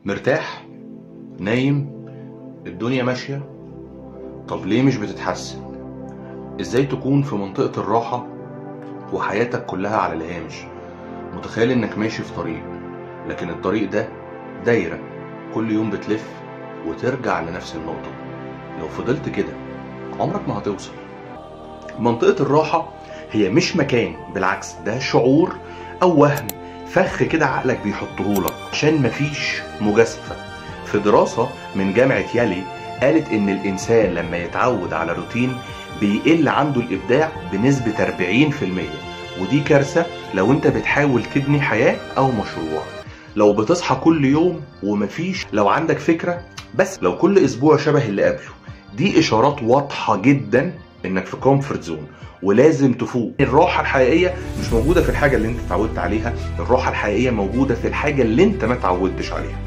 مرتاح؟ نايم؟ الدنيا ماشية؟ طب ليه مش بتتحسن؟ ازاي تكون في منطقة الراحة وحياتك كلها على الهامش؟ متخيل انك ماشي في طريق، لكن الطريق ده دايرة كل يوم بتلف وترجع لنفس النقطة. لو فضلت كده عمرك ما هتوصل. منطقة الراحة هي مش مكان، بالعكس ده شعور او وهم، فخ كده عقلك بيحطهولك عشان مفيش مجازفة. في دراسة من جامعة يالي قالت ان الانسان لما يتعود على روتين بيقل عنده الابداع بنسبة 40%، ودي كارثة لو انت بتحاول تبني حياة او مشروع. لو بتصحى كل يوم ومفيش، لو عندك فكرة بس لو كل اسبوع شبه اللي قبله، دي اشارات واضحة جدا انك في كومفورت زون ولازم تفوق. الراحة الحقيقية مش موجودة في الحاجة اللي انت اتعودت عليها، الراحة الحقيقية موجودة في الحاجة اللي انت ما اتعودتش عليها.